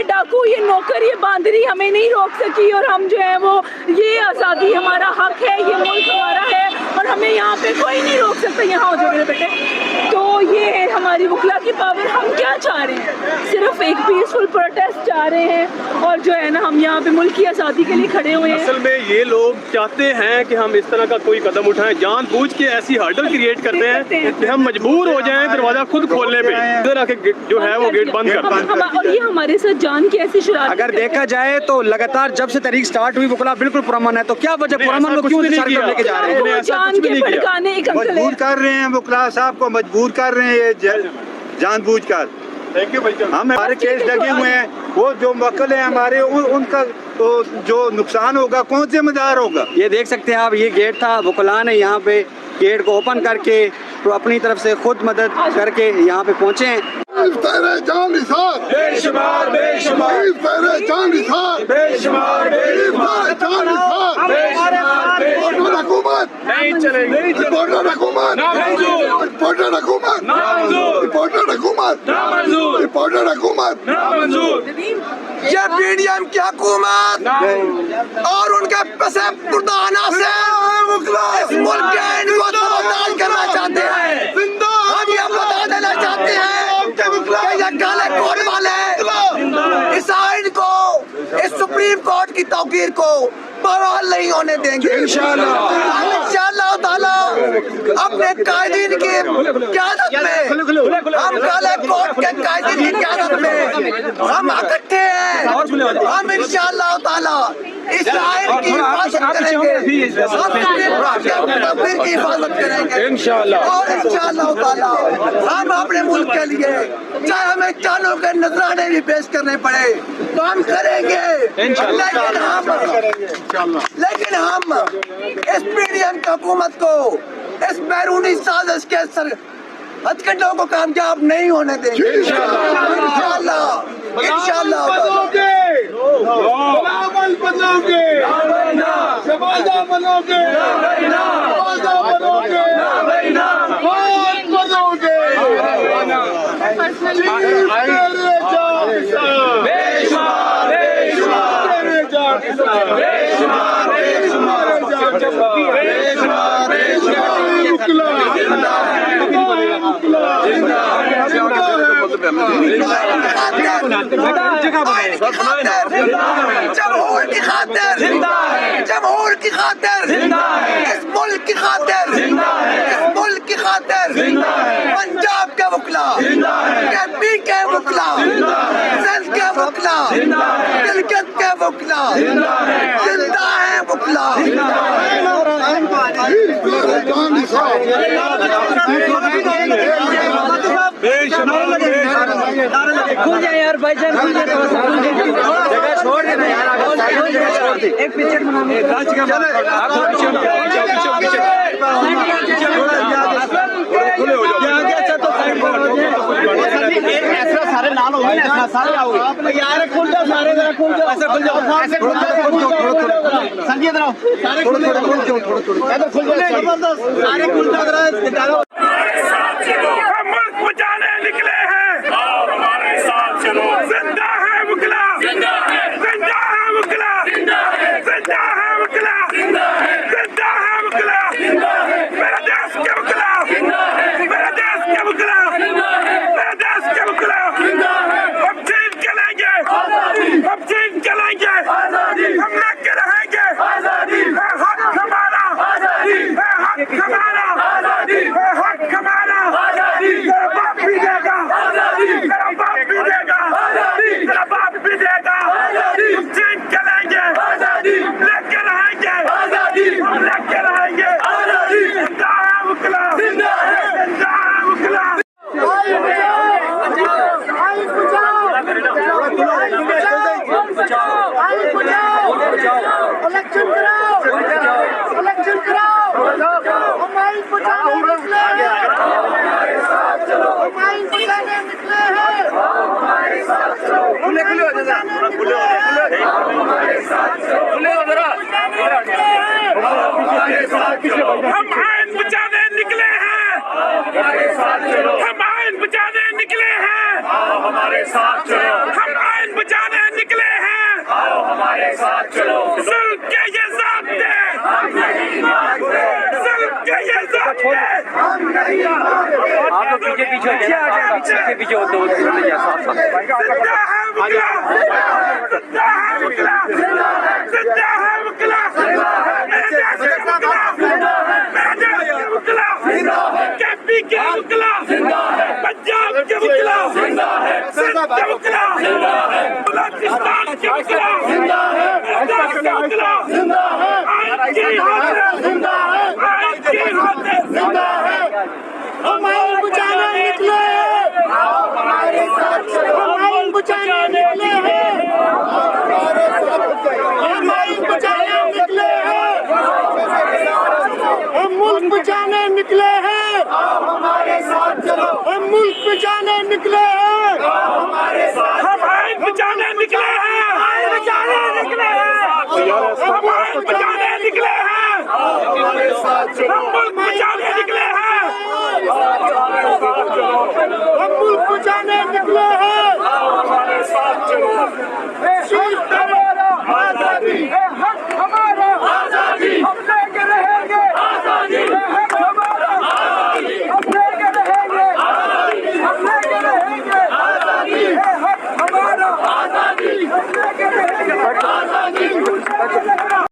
डाकू, ये नौकर, ये बांदरी हमें नहीं रोक सकी और हम जो है वो ये आज़ादी हमारा हक है, ये मुल्क हमारा है और हमें यहाँ पे कोई नहीं रोक सकता। यहाँ हो जाओ मेरे बेटे। तो ये है हमारी वकला की पावर। हम क्या चाह रहे हैं? सिर्फ एक पीसफुल प्रोटेस्ट चाह रहे हैं और जो है ना हम यहाँ पे मुल्क की आज़ादी के लिए खड़े हुए हैं। असल में ये लोग चाहते हैं कि हम इस तरह का कोई कदम उठाएं, जानबूझ के ऐसी हर्डल क्रिएट करते हैं कि हम मजबूर हो जाएं दरवाजा खुद खोलने पे, इधर आके जो है वो गेट बंद करते हैं। और ये हमारे साथ जान की ऐसी शरारत। अगर देखा जाए तो लगातार जब से तहरीक स्टार्ट हुई वकला बिल्कुल पुरअमन है, तो क्या वजह पुरअमन को क्यों लेके जा रहे हैं? जान के भड़काने एक अंकल मजबूर कर रहे हैं, वकला साहब को मजबूर कर रहे हैं जानबूझ कर। हम हमारे केस लगे हुए हैं, वो जो वकील है हमारे उनका तो जो नुकसान होगा कौन जिम्मेदार होगा? ये देख सकते हैं आप, ये गेट था, वकला ने यहाँ पे गेट को ओपन करके तो अपनी तरफ से खुद मदद करके यहाँ पे पहुँचे हैं। जान निसार बेशुमार बेशुमार जान निसार बेशुमार जान निसार हुकूमत नहीं चलेगी, रिपोर्टर हुकूमत नामंजूर, रिपोर्टर हुकूमत नामंजूर, रिपोर्टर हुकूमत नामंजूर, रिपोर्टर हुकूमत नामंजूर। ये पीडीएम की हुकूमत और उनके पैसे पुरदाना से इस मुल्क के आईन को तबादला करना चाहते हैं। हम ये बता देना चाहते हैं कि ये काले कोट वाले इस आईन को, इस सुप्रीम कोर्ट की तौकीर को बहाल नहीं होने देंगे। इंशाअल्लाह ताला अपने कायदीन की क़यादत में, हम काले कोर्ट के कायदीन की क़यादत में हम इकट्ठे हैं। हम इंशाअल्लाह ताला इस आईन की हिफाजत करेंगे, हम तकदीर की हिफाजत करेंगे इंशाअल्लाह। और इंशाअल्लाह ताला हम अपने मुल्क के लिए चाहे हमें जानों के नजराने भी पेश करने पड़े तो हम करेंगे। लेकिन हम इस पीडीएम की हुकूमत को इस बैरूनी साजिश के हथकंडों को कामयाब नहीं होने देंगे इंशाअल्लाह। इंशाअल्लाह जमहूर की खातिर, जमहूर की खातिर, इस मुल्क की खातिर, इस मुल्क की खातिर, पंजाब के वकला, केपी के वकला, सिंध के वकला, गिलगित के वकला जिंदा है वकला। खुल जाए यार भाईजान, खुल जाए, जगह छोड़ देना यार, एक पिक्चर सारे लाल हो गए, सारे आओगे यार, खुल जाओ सारे, जरा खुल जाओ, ऐसे खुल जाओ, ऐसे खुल जाओ, संजय इधर आओ, सारे खुल जाओ, इधर खुल जाओ, जबरदस्त सारे खुल जाओ। हम मुल्क बचाने निकले हैं और हमारे साथ चलो। जिंदा है वकला, जिंदा है, जिंदा है वकला, जिंदा है, जिंदा है वकला, जिंदा है, जिंदा है वकला, जिंदा है, मेरे देश के वकला, जिंदा है, मेरे देश के वकला, जिंदा है, मेरे देश के वकला, जिंदा है। हम जीत के लेंगे आजादी, हम जीत के लेंगे आजादी, हम लेके रहेंगे आजादी, है हक हमारा आजादी, है हक हमारा आजादी, है हक हमारा आजादी। मेरा बाप भी देगा आजादी, मेरा बाप भी देगा आजादी, मेरा बाप भी देगा आजादी। हम जीत के लेंगे आजादी, लेके रहेंगे आजादी, हम लेके रहेंगे आजादी। जिंदा है वकला, जिंदा है, जिंदा है वकला। इलेक्शन कराओ, इलेक्शन कराओ, हम आइन बचाने निकले हैं, हम आइन बचाने निकले हैं, हमारे साथ चलो, खुले खुले हो जरा, खुले हमारे साथ चलो, खुले हो जरा, हमारे साथ चलो, हम आइन बचाने निकले हैं, हमारे साथ चलो, हम आइन बचाने निकले हैं। हमारे साथ चलो, हम आइन बचाने निकले हैं, आओ हमारे साथ चलो, जुल्म के ये ज़ाब्ते हम नहीं मानते, जुल्म के ये ज़ाब्ते हम नहीं मानते। आप लोग पीछे पीछे हो जाए, पीछे पीछे होते होते जिंदा है मुगला, जिंदा है मुगला, जिंदा है मुगला, मेरे देश के मुगला, मेरे देश के मुगला, केपी के मुगला, पंजाब के मुगला, सिंध के मुगला, बलूचिस्तान के मुगला, लद्दाख के मुगला, आइन की हाथ, आइन की हाथ, हम आइन बचाने निकले हैं, हमारे साथ चलो, हम आइन बचाने निकले हैं, हम आइन बचाने निकले हैं, हम मुल्क बचाने निकले हैं, हमारे साथ चलो, हम मुल्क बचाने निकले हैं, हमारे साथ, हम आइन बचाने निकले हैं, आइन बचाने निकले हैं, हम आइन बचाने निकले हैं, हम मुल्क बचाने निकले हैं।